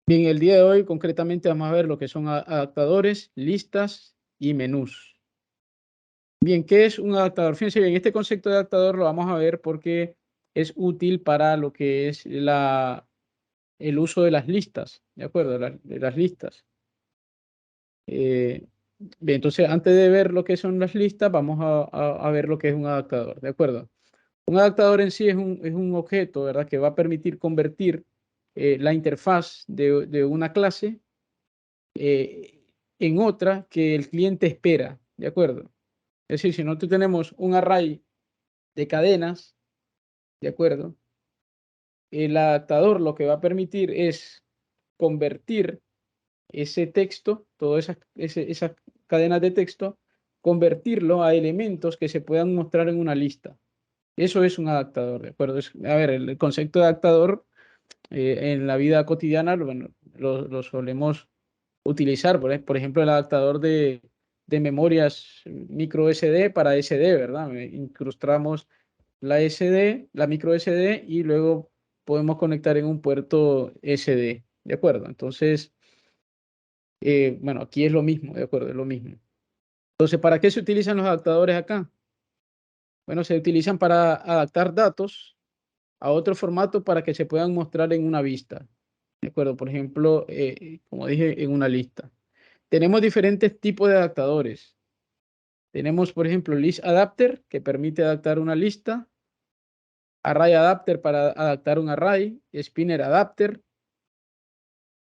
Bien, el día de hoy concretamente vamos a ver lo que son adaptadores, listas y menús. Bien, ¿qué es un adaptador? Fíjense bien, este concepto de adaptador lo vamos a ver porque es útil para lo que es el uso de las listas, ¿de acuerdo? De las listas. Eh, bien, entonces antes de ver lo que son las listas, vamos a ver lo que es un adaptador, ¿de acuerdo? Un adaptador en sí es un objeto, ¿verdad? Que va a permitir convertir la interfaz de una clase eh, en otra que el cliente espera, ¿de acuerdo? Es decir, si nosotros tenemos un array de cadenas, ¿de acuerdo? El adaptador lo que va a permitir es convertir ese texto, todas esas cadenas de texto, convertirlo a elementos que se puedan mostrar en una lista. Eso es un adaptador, ¿de acuerdo? A ver, el concepto de adaptador en la vida cotidiana bueno, lo solemos utilizar, por ejemplo, el adaptador de memorias micro SD para SD, ¿verdad? Incrustamos la micro SD y luego podemos conectar en un puerto SD, ¿de acuerdo? Entonces, bueno, aquí es lo mismo, ¿de acuerdo? Es lo mismo. Entonces, ¿para qué se utilizan los adaptadores acá? Bueno, se utilizan para adaptar datos a otro formato para que se puedan mostrar en una vista, ¿de acuerdo? Por ejemplo, como dije, en una lista. Tenemos diferentes tipos de adaptadores. Tenemos, por ejemplo, list adapter, que permite adaptar una lista, array adapter para adaptar un array, spinner adapter.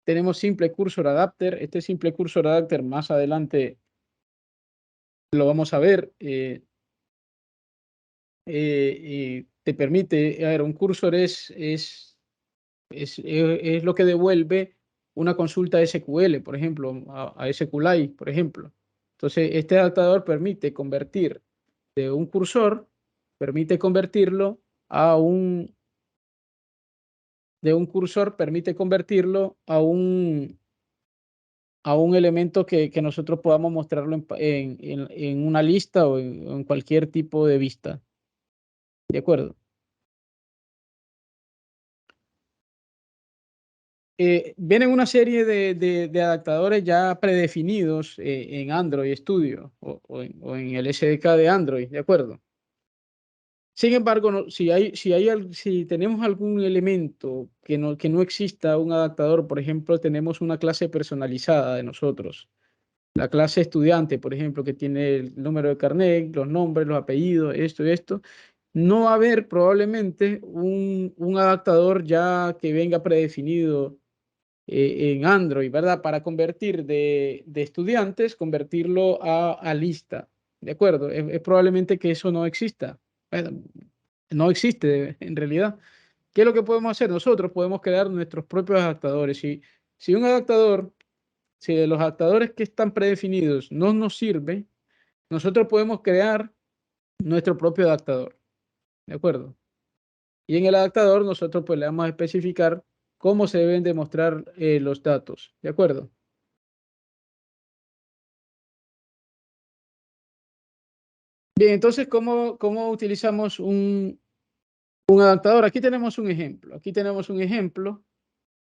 Tenemos simple cursor adapter. Este simple cursor adapter más adelante lo vamos a ver. Te permite, a ver, un cursor es lo que devuelve una consulta SQL, por ejemplo, a SQLite, por ejemplo. Entonces, este adaptador permite convertir de un cursor, permite convertirlo a un, de un cursor, permite convertirlo a un elemento que nosotros podamos mostrarlo en una lista o en cualquier tipo de vista. ¿De acuerdo? Vienen una serie de adaptadores ya predefinidos en Android Studio o en el SDK de Android, ¿de acuerdo? Sin embargo, si tenemos algún elemento que no exista un adaptador, por ejemplo, tenemos una clase personalizada de nosotros, la clase estudiante, por ejemplo, que tiene el número de carnet, los nombres, los apellidos, esto y esto, no va a haber probablemente un adaptador ya que venga predefinido en Android, ¿verdad? Para convertir de estudiantes, convertirlo a lista, ¿de acuerdo? Es probablemente que eso no exista. Bueno, no existe en realidad. ¿Qué es lo que podemos hacer? Nosotros podemos crear nuestros propios adaptadores. Si un adaptador, si de los adaptadores que están predefinidos no nos sirve, nosotros podemos crear nuestro propio adaptador, ¿de acuerdo? Y en el adaptador nosotros pues le vamos a especificar cómo se deben demostrar los datos, ¿de acuerdo? Bien, entonces, ¿cómo utilizamos un adaptador? Aquí tenemos un ejemplo. Aquí tenemos un ejemplo.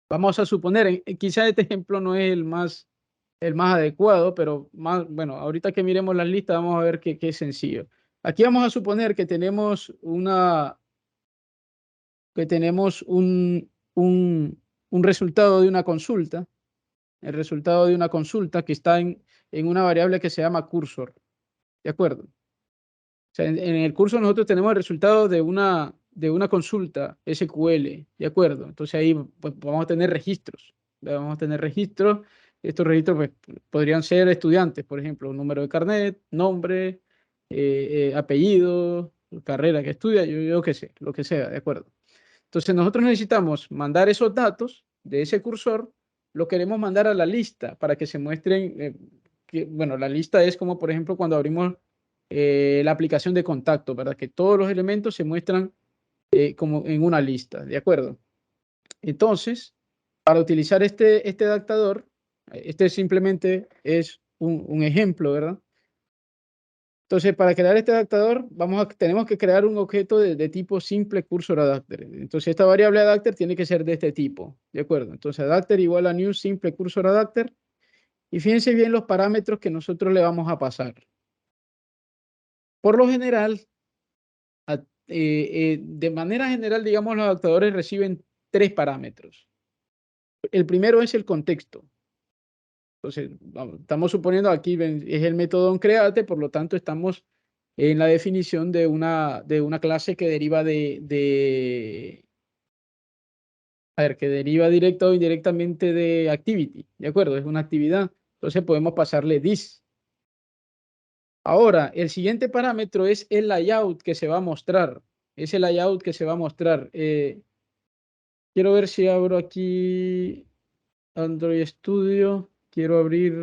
Vamos a suponer, quizá este ejemplo no es el más adecuado, pero más, bueno, ahorita que miremos las listas vamos a ver que es sencillo. Aquí vamos a suponer que tenemos un resultado de una consulta, el resultado de una consulta que está en una variable que se llama cursor, ¿de acuerdo? O sea, en el curso nosotros tenemos el resultado de una consulta SQL, ¿de acuerdo? Entonces ahí pues, vamos a tener registros. Vamos a tener registros. Estos registros pues, podrían ser estudiantes, por ejemplo, un número de carnet, nombre, apellido, carrera que estudia, yo qué sé, lo que sea, ¿de acuerdo? Entonces nosotros necesitamos mandar esos datos de ese cursor, lo queremos mandar a la lista para que se muestren, bueno, la lista es como por ejemplo cuando abrimos la aplicación de contacto, ¿verdad? Que todos los elementos se muestran como en una lista, ¿de acuerdo? Entonces, para utilizar este adaptador, este simplemente es un ejemplo, ¿verdad? Entonces, para crear este adaptador, tenemos que crear un objeto de tipo simple cursor adapter. Entonces, esta variable adapter tiene que ser de este tipo, ¿de acuerdo? Entonces, adapter igual a new simple cursor adapter. Y fíjense bien los parámetros que nosotros le vamos a pasar. Por lo general, de manera general, digamos, los adaptadores reciben 3 parámetros. El primero es el contexto. Entonces, estamos suponiendo aquí es el método onCreate, por lo tanto, estamos en la definición de una clase que deriva que deriva directa o indirectamente de activity, ¿de acuerdo? Es una actividad. Entonces, podemos pasarle this. Ahora, el siguiente parámetro es el layout que se va a mostrar. Es el layout que se va a mostrar. Quiero ver si abro aquí Android Studio. Quiero abrir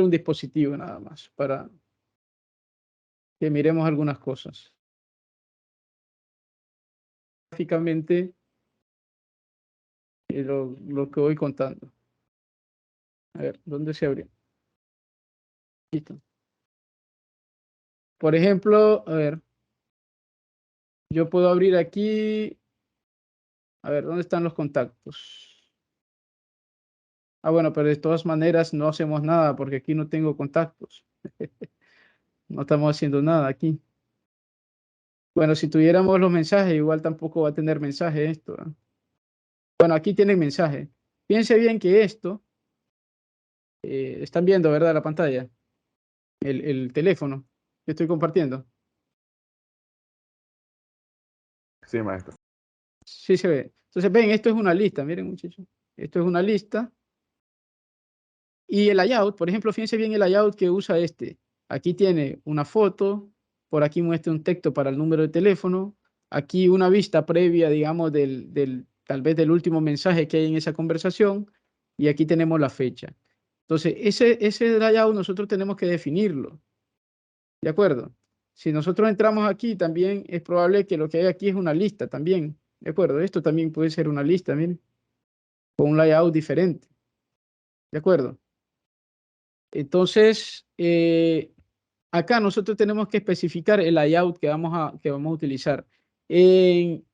un dispositivo nada más para que miremos algunas cosas. Gráficamente, lo que voy contando. A ver, ¿dónde se abrió? Listo. Por ejemplo, a ver, yo puedo abrir aquí. A ver, ¿dónde están los contactos? Ah, bueno, pero de todas maneras no hacemos nada porque aquí no tengo contactos. No estamos haciendo nada aquí. Bueno, si tuviéramos los mensajes, igual tampoco va a tener mensaje esto, ¿eh? Bueno, aquí tienen mensaje. Fíjense bien que esto, están viendo, ¿verdad? La pantalla, el teléfono que estoy compartiendo. Sí, maestro. Sí se ve. Entonces, ven, esto es una lista, miren, muchachos. Esto es una lista. Y el layout, por ejemplo, fíjense bien el layout que usa este. Aquí tiene una foto, por aquí muestra un texto para el número de teléfono, aquí una vista previa, digamos, tal vez del último mensaje que hay en esa conversación, y aquí tenemos la fecha. Entonces, ese layout nosotros tenemos que definirlo, ¿de acuerdo? Si nosotros entramos aquí, también es probable que lo que hay aquí es una lista también, ¿de acuerdo? Esto también puede ser una lista, miren, con un layout diferente, ¿de acuerdo? Entonces, acá nosotros tenemos que especificar el layout que vamos a utilizar. En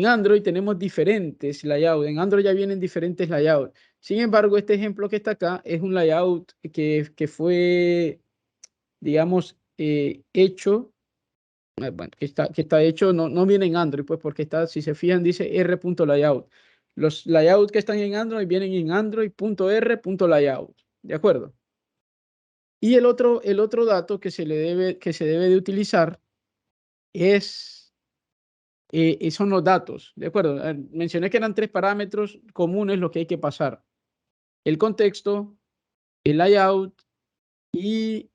Android tenemos diferentes layouts. En Android ya vienen diferentes layouts. Sin embargo, este ejemplo que está acá es un layout que fue, digamos, hecho, bueno, que está hecho, no viene en Android, pues porque está, si se fijan, dice r.layout. Los layouts que están en Android vienen en android.r.layout. ¿De acuerdo? Y el otro dato que se debe de utilizar son los datos, ¿de acuerdo? Mencioné que eran 3 parámetros comunes lo que hay que pasar. El contexto, el layout y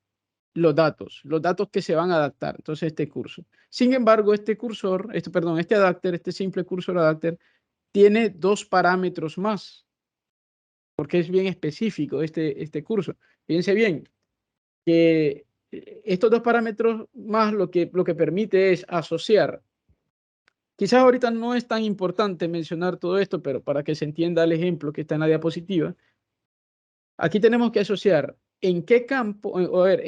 los datos que se van a adaptar. Entonces, este curso. Sin embargo, este adapter, este simple cursor adapter, tiene 2 parámetros más, porque es bien específico este curso. Fíjense bien, que estos 2 parámetros más lo que permite es asociar. Quizás ahorita no es tan importante mencionar todo esto, pero para que se entienda el ejemplo que está en la diapositiva, aquí tenemos que asociar en qué campo, o a ver,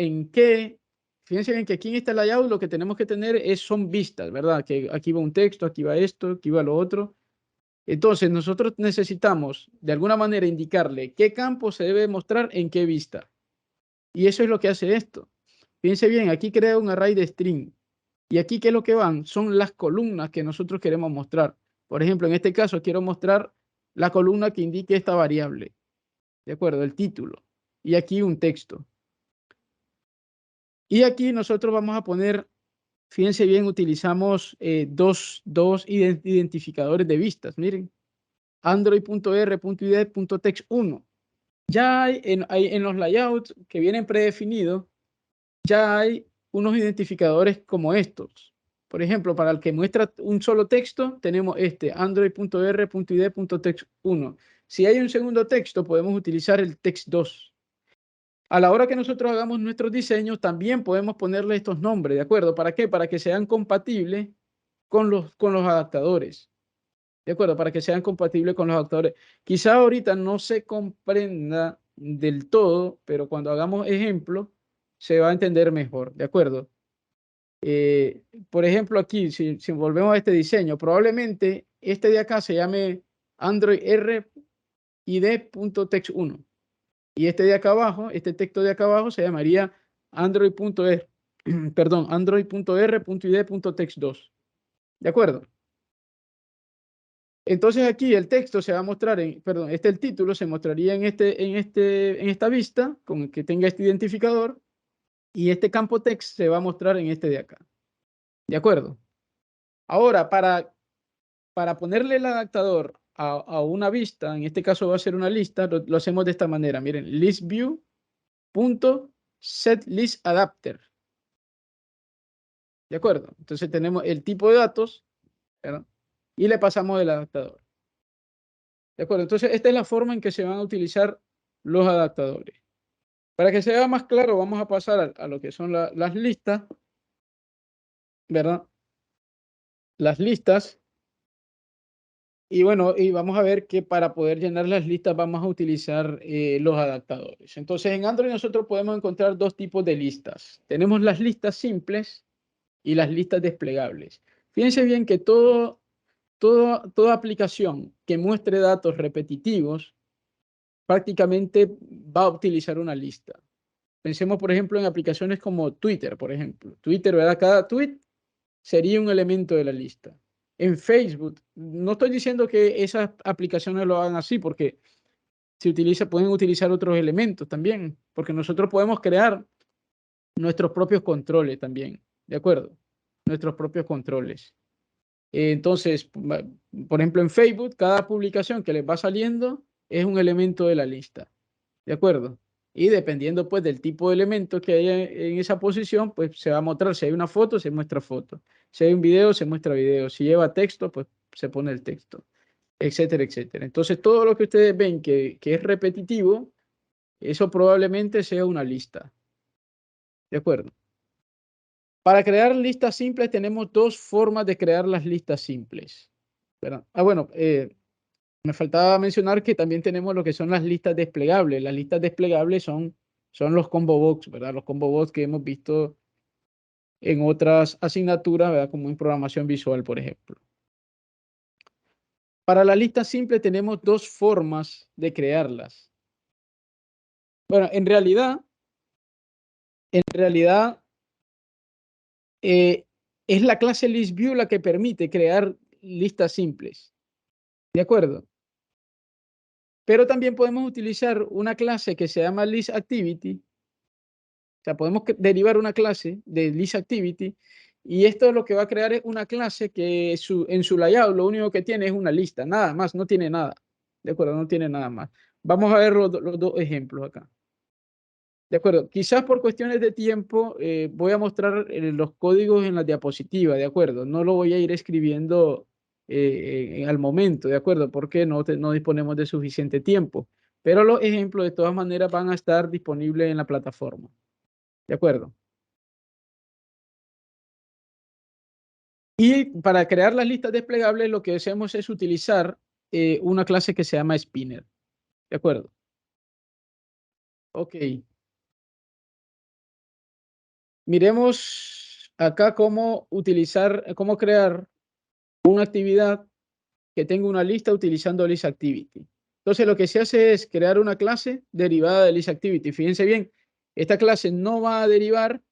fíjense bien que aquí en este layout lo que tenemos que tener son vistas, ¿verdad? Que aquí va un texto, aquí va esto, aquí va lo otro. Entonces, nosotros necesitamos de alguna manera indicarle qué campo se debe mostrar en qué vista. Y eso es lo que hace esto. Fíjense bien, aquí crea un array de string. Y aquí, ¿qué es lo que van? Son las columnas que nosotros queremos mostrar. Por ejemplo, en este caso, quiero mostrar la columna que indique esta variable. ¿De acuerdo? El título. Y aquí un texto. Y aquí nosotros vamos a poner, fíjense bien, utilizamos dos identificadores de vistas. Miren, android.r.id.text1. Ya hay en los layouts que vienen predefinidos, ya hay unos identificadores como estos. Por ejemplo, para el que muestra un solo texto, tenemos este, android.r.id.text1. Si hay un segundo texto, podemos utilizar el text2. A la hora que nosotros hagamos nuestros diseños, también podemos ponerle estos nombres, ¿de acuerdo? ¿Para qué? Para que sean compatibles con los adaptadores. ¿De acuerdo? Para que sean compatibles con los adaptadores. Quizá ahorita no se comprenda del todo, pero cuando hagamos ejemplo se va a entender mejor, ¿de acuerdo? Por ejemplo, aquí, si volvemos a este diseño, probablemente este de acá se llame Android R ID.text1 y este de acá abajo, este texto de acá abajo se llamaría Android.R, perdón, Android.R.id.text2, ¿de acuerdo? Entonces aquí el texto se va a mostrar perdón, el título se mostraría en esta vista con que tenga este identificador y este campo text se va a mostrar en este de acá, ¿de acuerdo? Ahora, para ponerle el adaptador a una vista, en este caso va a ser una lista, lo hacemos de esta manera, miren, listview.setListAdapter, ¿de acuerdo? Entonces tenemos el tipo de datos, ¿verdad? Y le pasamos el adaptador. ¿De acuerdo? Entonces, esta es la forma en que se van a utilizar los adaptadores. Para que se vea más claro, vamos a pasar a lo que son las listas, ¿verdad? Las listas. Y bueno, y vamos a ver que para poder llenar las listas vamos a utilizar los adaptadores. Entonces, en Android nosotros podemos encontrar dos tipos de listas. Tenemos las listas simples y las listas desplegables. Fíjense bien que toda aplicación que muestre datos repetitivos prácticamente va a utilizar una lista. Pensemos, por ejemplo, en aplicaciones como Twitter, por ejemplo. Twitter, ¿verdad? Cada tweet sería un elemento de la lista. En Facebook, no estoy diciendo que esas aplicaciones lo hagan así, porque pueden utilizar otros elementos también, porque nosotros podemos crear nuestros propios controles también, ¿de acuerdo? Nuestros propios controles. Entonces, por ejemplo, en Facebook, cada publicación que les va saliendo es un elemento de la lista. ¿De acuerdo? Y dependiendo pues del tipo de elemento que haya en esa posición, pues se va a mostrar. Si hay una foto, se muestra foto. Si hay un video, se muestra video. Si lleva texto, pues se pone el texto, etcétera, etcétera. Entonces, todo lo que ustedes ven que es repetitivo, eso probablemente sea una lista. ¿De acuerdo? Para crear listas simples tenemos dos formas de crear las listas simples. ¿Verdad? Bueno, me faltaba mencionar que también tenemos lo que son las listas desplegables. Las listas desplegables son los combo box, ¿verdad? Los combo box que hemos visto en otras asignaturas, ¿verdad? Como en programación visual, por ejemplo. Para la lista simple tenemos dos formas de crearlas. Bueno, en realidad es la clase ListView la que permite crear listas simples. ¿De acuerdo? Pero también podemos utilizar una clase que se llama listActivity. O sea, podemos derivar una clase de listActivity y esto lo que va a crear es una clase que en su layout lo único que tiene es una lista, nada más, no tiene nada. ¿De acuerdo? No tiene nada más. Vamos a ver los dos ejemplos acá. De acuerdo, quizás por cuestiones de tiempo voy a mostrar los códigos en la diapositiva, ¿de acuerdo? No lo voy a ir escribiendo al momento, ¿de acuerdo? Porque no disponemos de suficiente tiempo. Pero los ejemplos de todas maneras van a estar disponibles en la plataforma, ¿de acuerdo? Y para crear las listas desplegables lo que hacemos es utilizar una clase que se llama Spinner, ¿de acuerdo? Ok. Miremos acá cómo crear una actividad que tenga una lista utilizando listActivity. Entonces lo que se hace es crear una clase derivada de listActivity. Fíjense bien, esta clase no va a derivar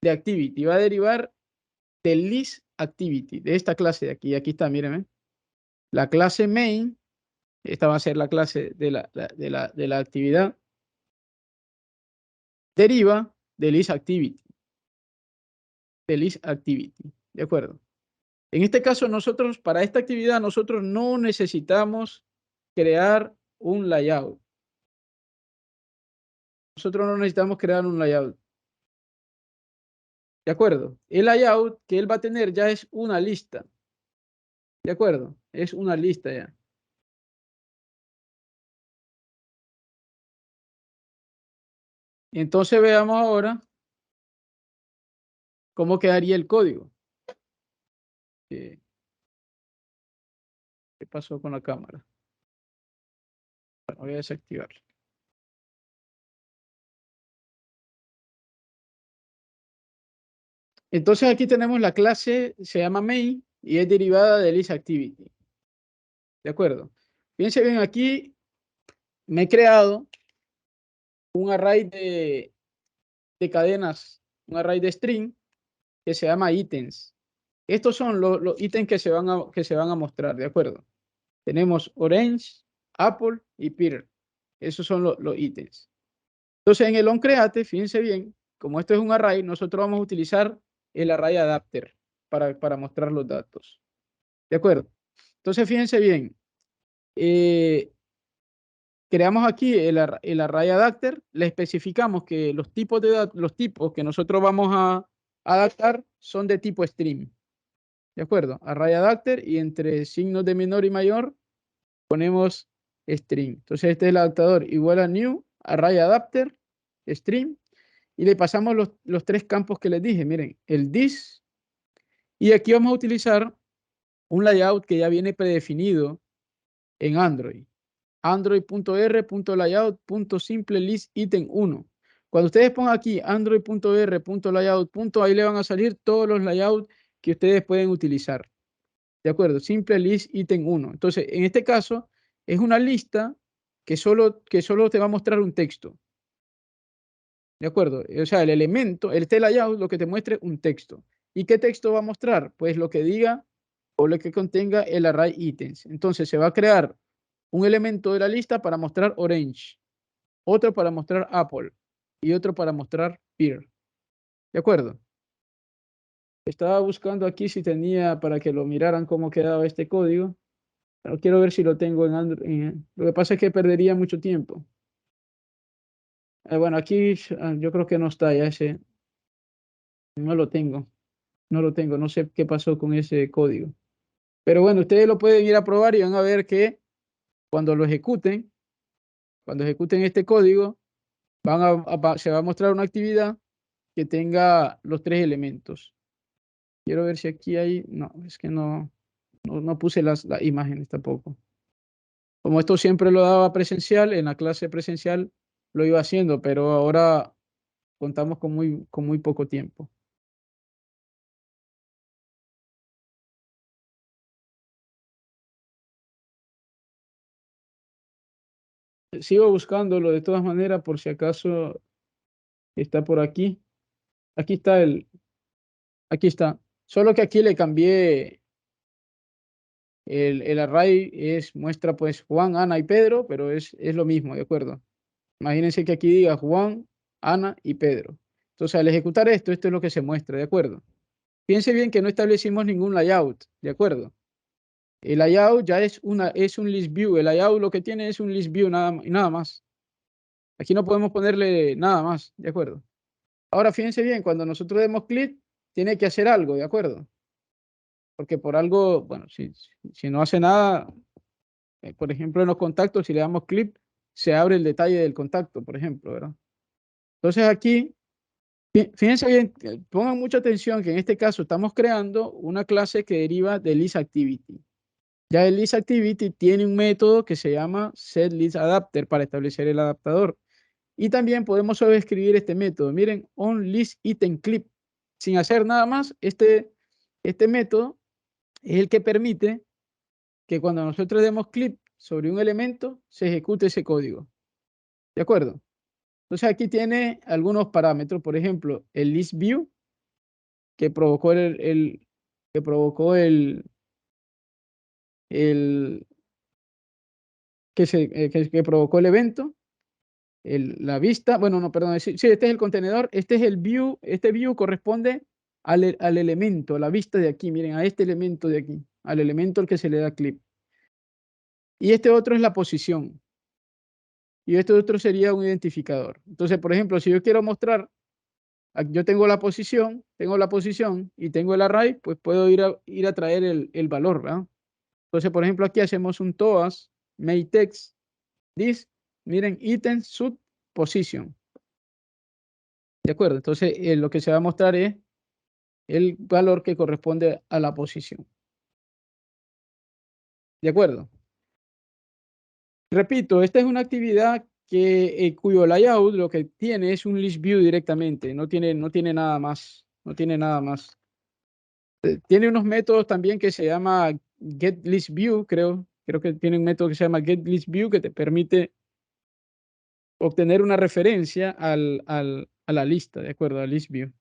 de activity, va a derivar de listActivity, de esta clase de aquí. Aquí está, mírenme. La clase main, esta va a ser la clase de la actividad, deriva de listActivity, ¿de acuerdo? En este caso, para esta actividad, nosotros no necesitamos crear un layout. Nosotros no necesitamos crear un layout. ¿De acuerdo? El layout que él va a tener ya es una lista. ¿De acuerdo? Es una lista ya. Entonces veamos ahora cómo quedaría el código. ¿Qué pasó con la cámara? Bueno, voy a desactivarla. Entonces aquí tenemos la clase, se llama main y es derivada de listActivity. ¿De acuerdo? Fíjense bien, aquí me he creado un array de cadenas, un array de string que se llama ítems. Estos son los ítems que se van a mostrar, ¿de acuerdo? Tenemos Orange, Apple y Peter. Esos son los ítems. Entonces, en el onCreate, fíjense bien, como esto es un array, nosotros vamos a utilizar el array adapter para mostrar los datos. ¿De acuerdo? Entonces, fíjense bien. Creamos aquí el array adapter, le especificamos que los tipos que nosotros vamos a adaptar son de tipo string. ¿De acuerdo? Array adapter y entre signos de menor y mayor ponemos string. Entonces este es el adaptador igual a new, array adapter, string, y le pasamos los tres campos que les dije. Miren, el this, y aquí vamos a utilizar un layout que ya viene predefinido en Android. Android.r.layout.simple.list.item1. Cuando ustedes pongan aquí android.r.layout. Ahí le van a salir todos los layouts que ustedes pueden utilizar. ¿De acuerdo? Simple list item 1. Entonces, en este caso, es una lista que solo te va a mostrar un texto. ¿De acuerdo? O sea, el elemento, este layout, lo que te muestre un texto. ¿Y qué texto va a mostrar? Pues lo que diga o lo que contenga el array items. Entonces, se va a crear un elemento de la lista para mostrar Orange, otro para mostrar Apple y otro para mostrar Peer. ¿De acuerdo? Estaba buscando aquí si tenía para que lo miraran cómo quedaba este código. Pero quiero ver si lo tengo en Android. Lo que pasa es que perdería mucho tiempo. Bueno, aquí yo creo que no está ya ese. No lo tengo. No lo tengo. No sé qué pasó con ese código. Pero bueno, ustedes lo pueden ir a probar y van a ver que cuando ejecuten este código, se va a mostrar una actividad que tenga los tres elementos. Quiero ver si aquí hay. No, es que no puse las imágenes tampoco. Como esto siempre lo daba presencial, en la clase presencial lo iba haciendo, pero ahora contamos con muy poco tiempo. Sigo buscándolo de todas maneras por si acaso está por aquí. Aquí está. Solo que aquí le cambié el array, muestra pues Juan, Ana y Pedro, pero es lo mismo, ¿de acuerdo? Imagínense que aquí diga Juan, Ana y Pedro. Entonces al ejecutar esto es lo que se muestra, ¿de acuerdo? Fíjense bien que no establecimos ningún layout, ¿de acuerdo? El layout ya es un list view. El layout lo que tiene es un list view nada más. Aquí no podemos ponerle nada más, ¿de acuerdo? Ahora fíjense bien, cuando nosotros demos clic, tiene que hacer algo, ¿de acuerdo? Porque por algo, bueno, si no hace nada, por ejemplo, en los contactos, si le damos clic, se abre el detalle del contacto, por ejemplo, ¿verdad? Entonces aquí, fíjense bien, pongan mucha atención que en este caso estamos creando una clase que deriva de listActivity. Ya el listActivity tiene un método que se llama setListAdapter para establecer el adaptador. Y también podemos sobreescribir este método. Miren, onListItemClip. Sin hacer nada más, este método es el que permite que cuando nosotros demos clic sobre un elemento, se ejecute ese código. ¿De acuerdo? Entonces aquí tiene algunos parámetros. Por ejemplo, el listView, que provocó que provocó el evento. La vista, bueno, no, perdón, sí, este es el contenedor, este es el view, este view corresponde al elemento, a la vista de aquí, miren, a este elemento de aquí, al elemento al que se le da clic. Y este otro es la posición. Y este otro sería un identificador. Entonces, por ejemplo, si yo quiero mostrar, yo tengo la posición y tengo el array, pues puedo ir a traer el valor, ¿verdad? Entonces, por ejemplo, aquí hacemos un toas, makeText, this, miren, item, sub, position. ¿De acuerdo? Entonces, lo que se va a mostrar es el valor que corresponde a la posición. ¿De acuerdo? Repito, esta es una actividad cuyo layout lo que tiene es un list view directamente, no tiene nada más. no tiene nada más. Tiene unos métodos también que se llama getListView, creo que tiene un método que se llama getListView que te permite obtener una referencia a la lista, ¿de acuerdo? A ListView.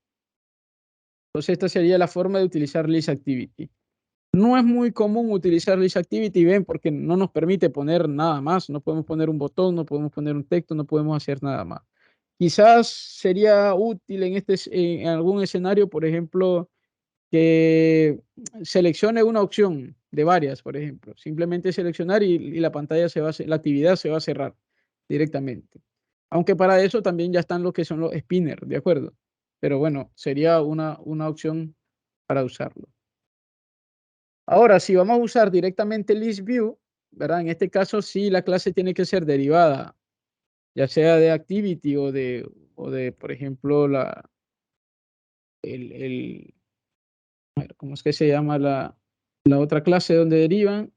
Entonces esta sería la forma de utilizar ListActivity. No es muy común utilizar ListActivity, ven, porque no nos permite poner nada más. No podemos poner un botón, no podemos poner un texto, no podemos hacer nada más. Quizás sería útil en algún escenario, por ejemplo, que seleccione una opción de varias, por ejemplo. Simplemente seleccionar y la pantalla la actividad se va a cerrar directamente. Aunque para eso también ya están lo que son los spinners, ¿de acuerdo? Pero bueno, sería una opción para usarlo. Ahora, si vamos a usar directamente ListView, ¿verdad? En este caso sí la clase tiene que ser derivada, ya sea de Activity o de por ejemplo, a ver, ¿cómo es que se llama la otra clase donde derivan?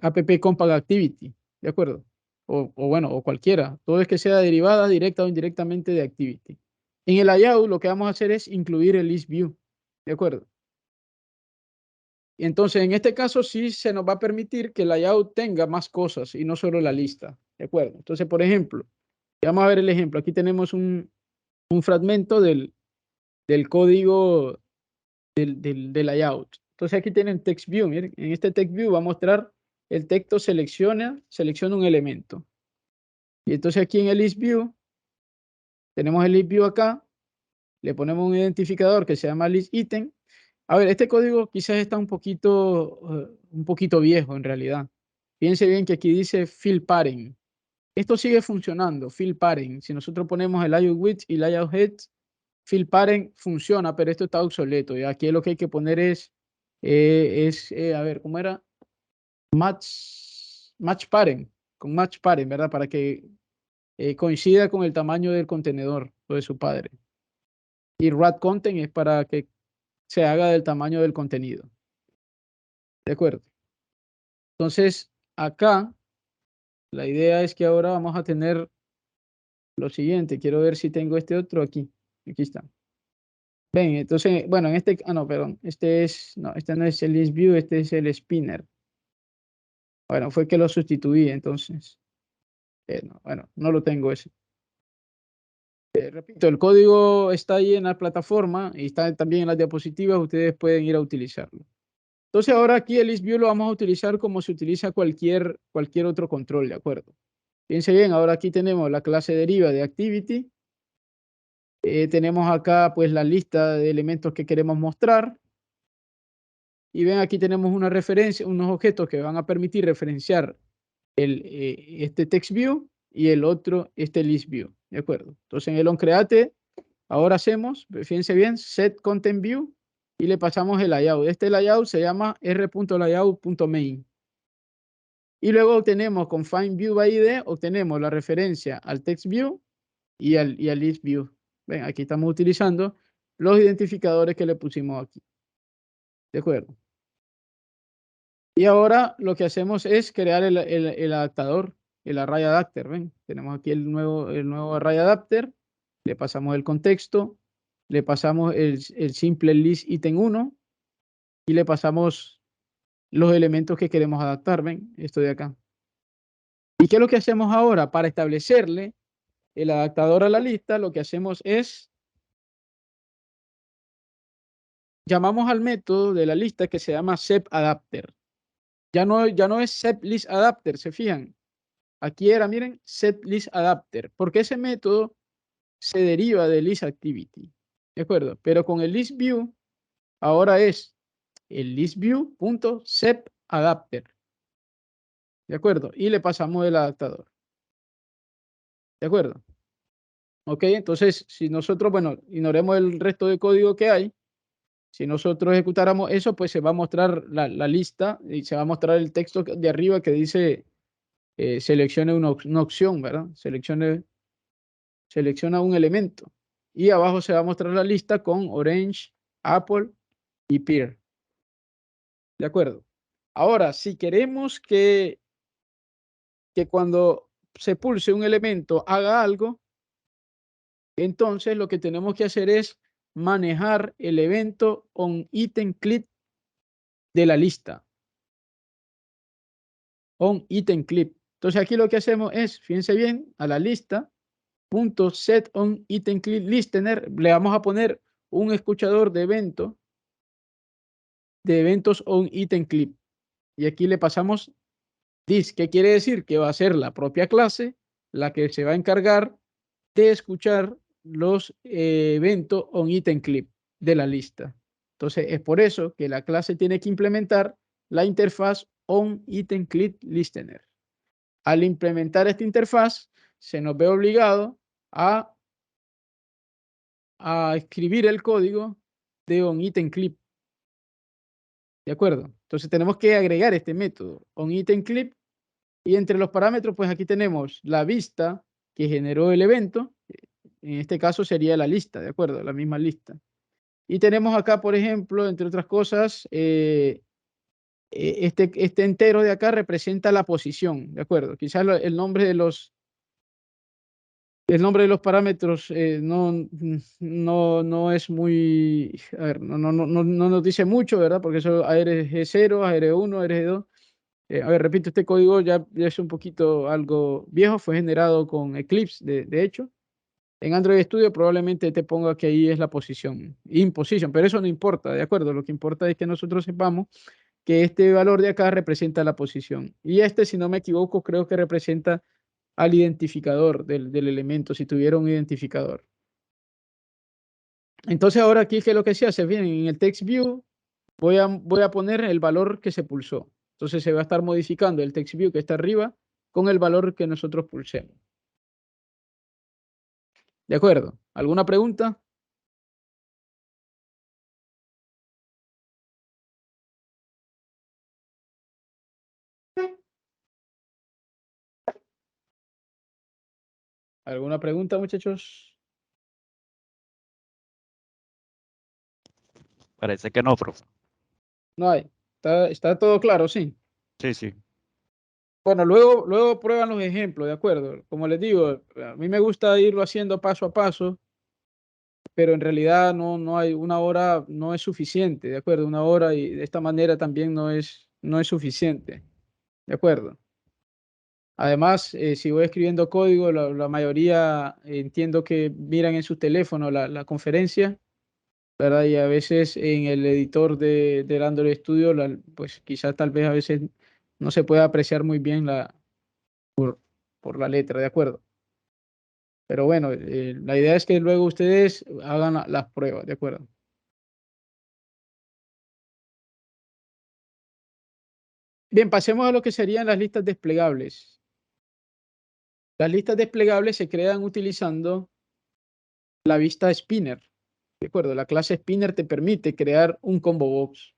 App Compact Activity, ¿de acuerdo? O bueno, o cualquiera. Todo es que sea derivada directa o indirectamente de Activity. En el layout lo que vamos a hacer es incluir el ListView, ¿de acuerdo? Y entonces, en este caso sí se nos va a permitir que el layout tenga más cosas y no solo la lista, ¿de acuerdo? Entonces, por ejemplo, vamos a ver el ejemplo. Aquí tenemos un fragmento del código del layout. Entonces aquí tienen text view, miren, en este text view va a mostrar el texto selecciona un elemento. Y entonces aquí en el list view, tenemos el list view acá, le ponemos un identificador que se llama list item. A ver, este código quizás está un poquito viejo en realidad. Fíjense bien que aquí dice fill parent. Esto sigue funcionando, fill parent. Si nosotros ponemos el layout width y layout head, fill parent funciona, pero esto está obsoleto. Y aquí lo que hay que poner a ver, ¿cómo era? Match parent, con match parent, ¿verdad? Para que coincida con el tamaño del contenedor o de su padre. Y wrap content es para que se haga del tamaño del contenido. ¿De acuerdo? Entonces, acá, la idea es que ahora vamos a tener lo siguiente. Quiero ver si tengo este otro aquí. Aquí está. Ven, entonces, bueno, no, perdón, este no es el list view, este es el spinner. Bueno, fue que lo sustituí, entonces, no, bueno, no lo tengo ese. Repito, el código está ahí en la plataforma y está también en las diapositivas, ustedes pueden ir a utilizarlo. Entonces ahora aquí el list view lo vamos a utilizar como se utiliza cualquier otro control, ¿de acuerdo? Fíjense bien, ahora aquí tenemos la clase deriva de activity. Tenemos acá pues la lista de elementos que queremos mostrar. Y ven, aquí tenemos una referencia, unos objetos que van a permitir referenciar este text view y el otro, este list view. ¿De acuerdo? Entonces en el onCreate, ahora hacemos, fíjense bien, set content view y le pasamos el layout. Este layout se llama r.layout.main. Y luego obtenemos con find view by id, obtenemos la referencia al text view y al list view. Ven, aquí estamos utilizando los identificadores que le pusimos aquí. ¿De acuerdo? Y ahora lo que hacemos es crear el adaptador, el array adapter. ¿Ven? Tenemos aquí el nuevo array adapter. Le pasamos el contexto, le pasamos el simple list item 1 y le pasamos los elementos que queremos adaptar. ¿Ven? Esto de acá. ¿Y qué es lo que hacemos ahora? Para establecerle el adaptador a la lista, lo que hacemos es llamamos al método de la lista que se llama setAdapter. Ya no es setListAdapter, ¿se fijan? Aquí era, miren, setListAdapter, porque ese método se deriva de listActivity, ¿de acuerdo? Pero con el listView, ahora es el listView.setAdapter, ¿de acuerdo? Y le pasamos el adaptador, ¿de acuerdo? Ok, entonces, si nosotros, bueno, ignoremos el resto de código que hay, si nosotros ejecutáramos eso, pues se va a mostrar la lista y se va a mostrar el texto de arriba que dice seleccione una opción, ¿verdad? Selecciona un elemento. Y abajo se va a mostrar la lista con Orange, Apple y Pear. ¿De acuerdo? Ahora, si queremos que cuando se pulse un elemento haga algo, Entonces lo que tenemos que hacer es manejar el evento onItemClip de la lista. OnItemClip. Entonces aquí lo que hacemos es, fíjense bien, a la lista, .setOnItemClipListener, le vamos a poner un escuchador de eventos onItemClip. Y aquí le pasamos this, que quiere decir que va a ser la propia clase la que se va a encargar de escuchar los eventos onItemClip de la lista. Entonces es por eso que la clase tiene que implementar la interfaz onItemClipListener. Al implementar esta interfaz, se nos ve obligado a escribir el código de onItemClip. ¿De acuerdo? Entonces tenemos que agregar este método onItemClip y entre los parámetros, pues aquí tenemos la vista que generó el evento. En este caso sería la lista, ¿de acuerdo? La misma lista. Y tenemos acá, por ejemplo, entre otras cosas, este entero de acá representa la posición, ¿de acuerdo? Quizás el nombre de los parámetros no es muy, a ver, no nos dice mucho, ¿verdad? Porque eso ARG0, ARG1, ARG2. A ver, repito, este código ya es un poquito algo viejo, fue generado con Eclipse, de hecho. En Android Studio probablemente te ponga que ahí es la posición, in position, pero eso no importa, ¿de acuerdo? Lo que importa es que nosotros sepamos que este valor de acá representa la posición. Y este, si no me equivoco, creo que representa al identificador del elemento, si tuviera un identificador. Entonces ahora aquí, ¿qué es lo que se hace? Bien, en el text view voy a poner el valor que se pulsó. Entonces se va a estar modificando el text view que está arriba con el valor que nosotros pulsemos. ¿De acuerdo? ¿Alguna pregunta? ¿Alguna pregunta, muchachos? Parece que no, profe. No hay. Está todo claro, sí. Sí, sí. Bueno, luego prueban los ejemplos, ¿de acuerdo? Como les digo, a mí me gusta irlo haciendo paso a paso, pero en realidad no hay una hora, no es suficiente, ¿de acuerdo? Una hora y de esta manera también no es suficiente, ¿de acuerdo? Además, si voy escribiendo código, la mayoría entiendo que miran en su teléfono la conferencia, ¿verdad? Y a veces en el editor del Android Studio, pues quizás tal vez a veces no se puede apreciar muy bien por la letra, ¿de acuerdo? Pero bueno, la idea es que luego ustedes hagan las pruebas, ¿de acuerdo? Bien, pasemos a lo que serían las listas desplegables. Las listas desplegables se crean utilizando la vista Spinner. ¿De acuerdo? La clase Spinner te permite crear un combo box.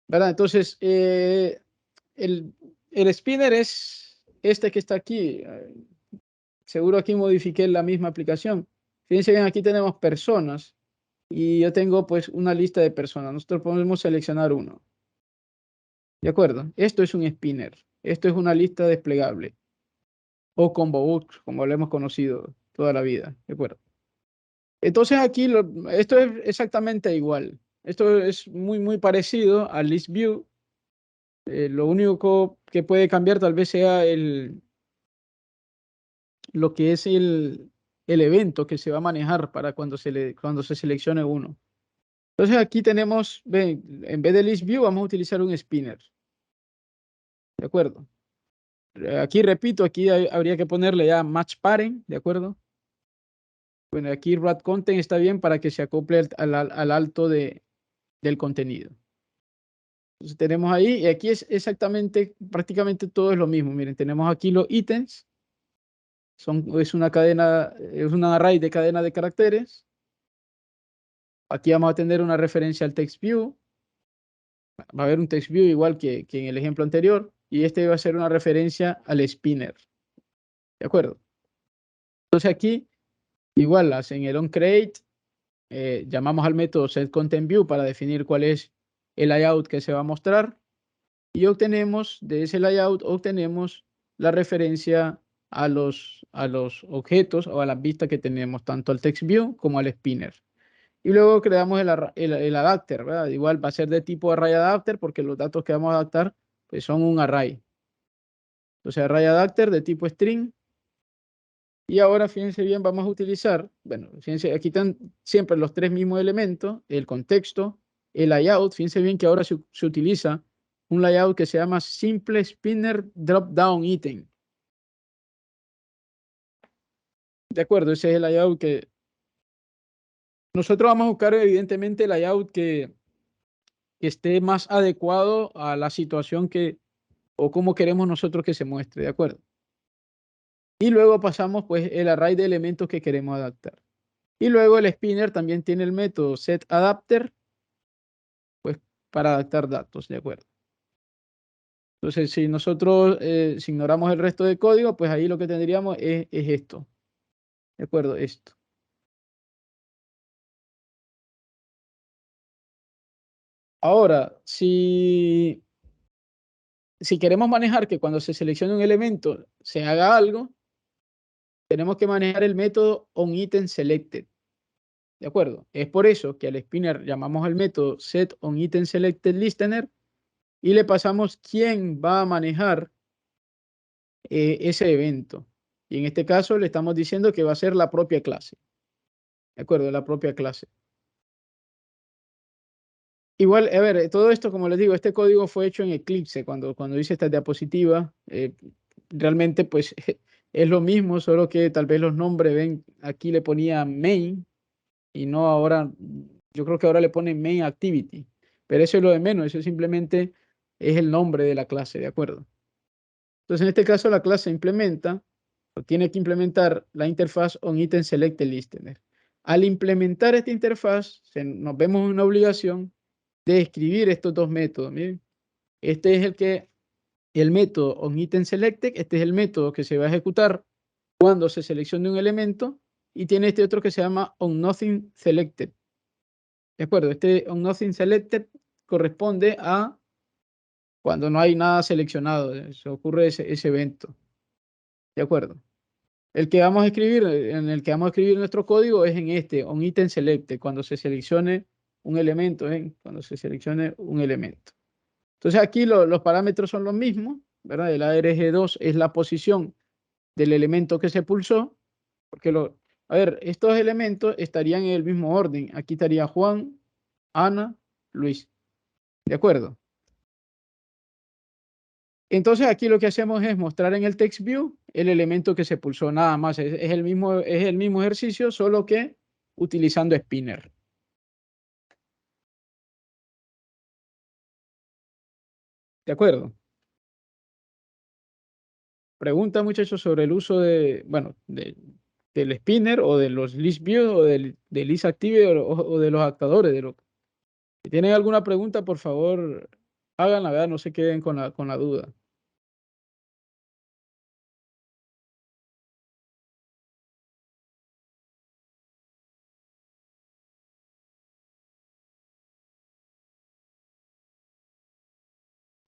¿Verdad? Entonces, el Spinner es este que está aquí. Seguro aquí modifiqué la misma aplicación. Fíjense bien, aquí tenemos personas y yo tengo pues una lista de personas. Nosotros podemos seleccionar uno. ¿De acuerdo? Esto es un spinner. Esto es una lista desplegable. O combo box, como lo hemos conocido toda la vida. ¿De acuerdo? Entonces aquí esto es exactamente igual. Esto es muy parecido al list view. Lo único que puede cambiar tal vez sea lo que es el evento que se va a manejar para cuando se seleccione uno. Entonces aquí tenemos, ven, en vez de list view vamos a utilizar un spinner. ¿De acuerdo? Aquí repito, aquí habría que ponerle ya match parent, ¿de acuerdo? Bueno, aquí wrap content está bien para que se acople al alto del contenido. Entonces tenemos ahí, y aquí es exactamente, prácticamente todo es lo mismo. Miren, tenemos aquí los ítems. Es una cadena, es un array de cadena de caracteres. Aquí vamos a tener una referencia al text view. Va a haber un text view igual que en el ejemplo anterior. Y este va a ser una referencia al spinner. ¿De acuerdo? Entonces aquí, igual, en el onCreate, llamamos al método setContentView para definir cuál es el layout que se va a mostrar. Y obtenemos, de ese layout, obtenemos la referencia a los objetos o a las vistas que tenemos, tanto al TextView como al spinner. Y luego creamos el adapter, ¿verdad? Igual va a ser de tipo array adapter porque los datos que vamos a adaptar pues son un array. Entonces array adapter de tipo string. Y ahora fíjense bien, vamos a utilizar, bueno, fíjense, aquí están siempre los tres mismos elementos, el contexto, el layout. Fíjense bien que ahora se utiliza un layout que se llama Simple Spinner Dropdown Item. De acuerdo, ese es el layout que nosotros vamos a buscar, evidentemente, el layout que esté más adecuado a la situación o cómo queremos nosotros que se muestre, ¿de acuerdo? Y luego pasamos pues el array de elementos que queremos adaptar. Y luego el spinner también tiene el método setAdapter, pues para adaptar datos, ¿de acuerdo? Entonces, si nosotros si ignoramos el resto del código, pues ahí lo que tendríamos es esto, ¿de acuerdo? Esto. Ahora, si queremos manejar que cuando se seleccione un elemento se haga algo, tenemos que manejar el método onItemSelected. ¿De acuerdo? Es por eso que al spinner llamamos al método setOnItemSelectedListener y le pasamos quién va a manejar ese evento. Y en este caso le estamos diciendo que va a ser la propia clase. ¿De acuerdo? La propia clase. Igual, a ver, todo esto, como les digo, este código fue hecho en Eclipse. Cuando hice esta diapositiva, realmente pues es lo mismo, solo que tal vez los nombres, ven, aquí le ponía main y no ahora, yo creo que ahora le ponen main activity. Pero eso es lo de menos, eso simplemente es el nombre de la clase, ¿de acuerdo? Entonces, en este caso, la clase implementa, o tiene que implementar la interfaz onItemSelectedListener. Al implementar esta interfaz, nos vemos en una obligación de escribir estos dos métodos. Miren, este es el método onItemSelected, este es el método que se va a ejecutar cuando se seleccione un elemento, y tiene este otro que se llama onNothingSelected. ¿De acuerdo? Este onNothingSelected corresponde a cuando no hay nada seleccionado, se ocurre ese evento. ¿De acuerdo? El que vamos a escribir, en el que vamos a escribir nuestro código es en este, onItemSelected, cuando se seleccione un elemento, cuando se seleccione un elemento. Entonces aquí los parámetros son los mismos, ¿verdad? El ARG2 es la posición del elemento que se pulsó, porque a ver, estos elementos estarían en el mismo orden. Aquí estaría Juan, Ana, Luis. ¿De acuerdo? Entonces aquí lo que hacemos es mostrar en el text view el elemento que se pulsó, nada más. Es el mismo ejercicio, solo que utilizando spinner. ¿De acuerdo? Pregunta, muchachos, sobre el uso del spinner o de los list view o del list active o de los adaptadores. Si tienen alguna pregunta, por favor, háganla, ¿verdad? No se queden con la duda.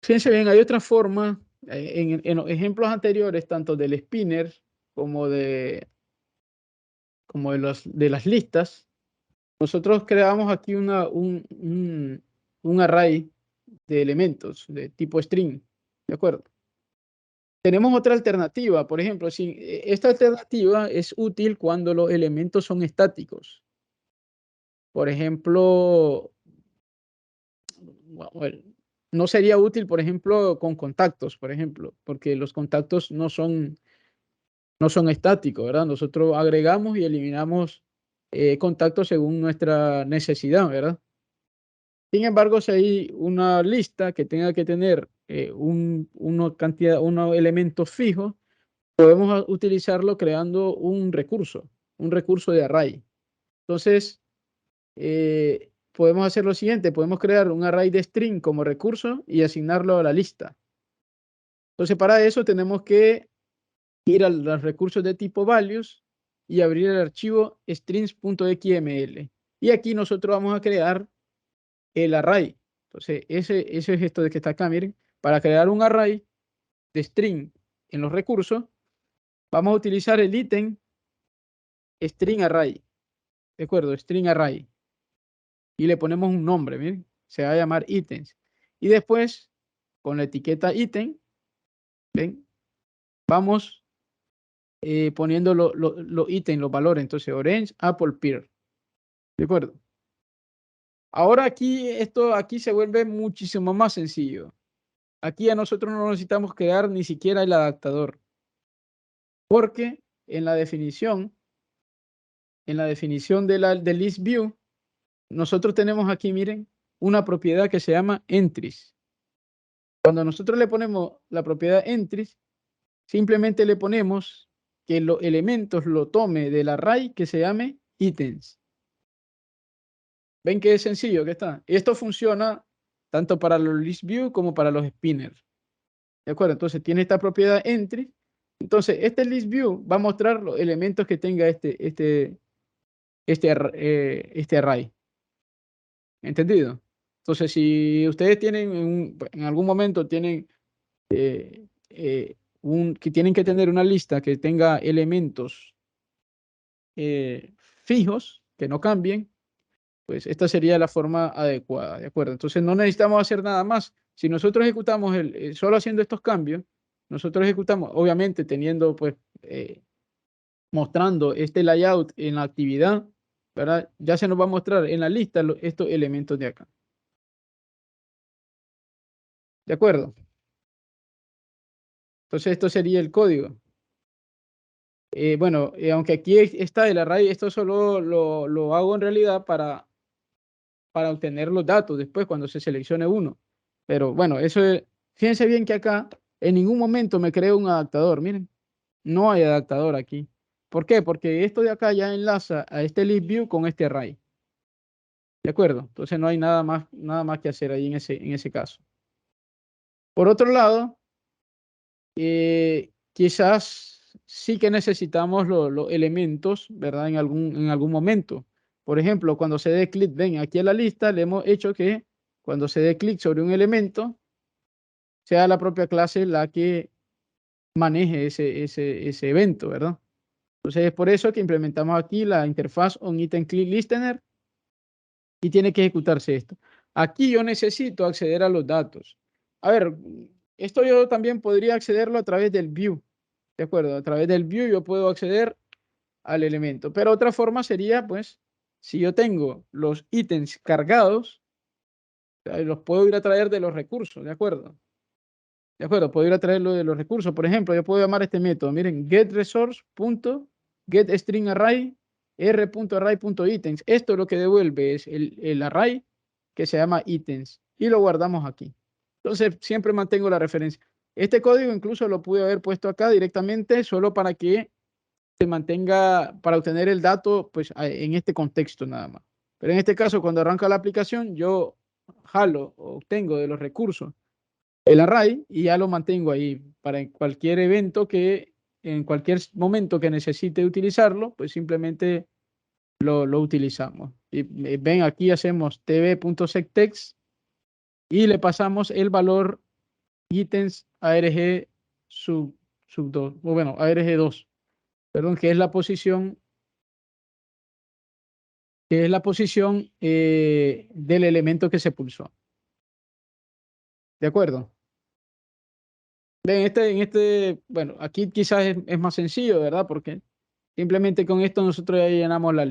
Fíjense bien, hay otra forma, en los ejemplos anteriores, tanto del spinner como de las listas, nosotros creamos aquí un array de elementos de tipo string, ¿de acuerdo? Tenemos otra alternativa, por ejemplo, si esta alternativa es útil cuando los elementos son estáticos. Por ejemplo, bueno, no sería útil, por ejemplo, con contactos, por ejemplo, porque los contactos no son estáticos, ¿verdad? Nosotros agregamos y eliminamos contactos según nuestra necesidad, ¿verdad? Sin embargo, si hay una lista que tenga que tener unos elementos fijos, podemos utilizarlo creando un recurso de array. Entonces, podemos hacer lo siguiente, podemos crear un array de string como recurso y asignarlo a la lista. Entonces, para eso tenemos que ir a los recursos de tipo values y abrir el archivo strings.xml. Y aquí nosotros vamos a crear el array. Entonces, ese es esto de que está acá, miren. Para crear un array de string en los recursos, vamos a utilizar el ítem string array. ¿De acuerdo? String array. Y le ponemos un nombre, miren. Se va a llamar ítems. Y después, con la etiqueta ítem, ¿ven? Vamos poniendo los ítems, los valores. Entonces, orange, apple, pear. ¿De acuerdo? Ahora aquí se vuelve muchísimo más sencillo. Aquí a nosotros no necesitamos crear ni siquiera el adaptador. Porque en la definición del list view, nosotros tenemos aquí, miren, una propiedad que se llama entries. Cuando nosotros le ponemos la propiedad entries, simplemente le ponemos que los elementos lo tome del array que se llame ítems. ¿Ven qué es sencillo que está? Esto funciona tanto para los list view como para los spinners. ¿De acuerdo? Entonces tiene esta propiedad entry. Entonces este list view va a mostrar los elementos que tenga este array. ¿Entendido? Entonces, si ustedes tienen en algún momento tienen que tienen que tener una lista que tenga elementos fijos, que no cambien, pues esta sería la forma adecuada, ¿de acuerdo? Entonces no necesitamos hacer nada más. Si nosotros ejecutamos solo haciendo estos cambios, nosotros ejecutamos, obviamente teniendo, pues, mostrando este layout en la actividad, ¿verdad? Ya se nos va a mostrar en la lista estos elementos de acá. ¿De acuerdo? Entonces esto sería el código. Bueno, aunque aquí está el array, esto solo lo hago en realidad para obtener los datos después cuando se seleccione uno. Pero bueno, fíjense bien que acá en ningún momento me creo un adaptador. Miren, no hay adaptador aquí. ¿Por qué? Porque esto de acá ya enlaza a este list view con este array. ¿De acuerdo? Entonces no hay nada más que hacer ahí en ese caso. Por otro lado, quizás sí que necesitamos los elementos, ¿verdad? En algún momento. Por ejemplo, cuando se dé clic, ven, aquí en la lista le hemos hecho que cuando se dé clic sobre un elemento, sea la propia clase la que maneje ese evento, ¿verdad? Entonces es por eso que implementamos aquí la interfaz onItemClickListener y tiene que ejecutarse esto. Aquí yo necesito acceder a los datos. A ver, esto yo también podría accederlo a través del view. ¿De acuerdo? A través del view yo puedo acceder al elemento. Pero otra forma sería, pues, si yo tengo los ítems cargados, los puedo ir a traer de los recursos, ¿de acuerdo? ¿De acuerdo? Puedo ir a traerlo de los recursos. Por ejemplo, yo puedo llamar este método, miren, getResource.getStringArray r.array.items. Esto lo que devuelve es el array que se llama ítems y lo guardamos aquí. Entonces, siempre mantengo la referencia. Este código incluso lo pude haber puesto acá directamente solo para que se mantenga, para obtener el dato, pues en este contexto nada más. Pero en este caso, cuando arranca la aplicación, yo jalo o obtengo de los recursos el array y ya lo mantengo ahí para cualquier evento en cualquier momento que necesite utilizarlo, pues simplemente lo utilizamos. Y ven, aquí hacemos tv.sectext y le pasamos el valor ítems ARG sub 2, o bueno, ARG2, perdón, que es la posición del elemento que se pulsó. ¿De acuerdo? Ven, bueno, aquí quizás es más sencillo, ¿verdad? Porque simplemente con esto nosotros ya llenamos la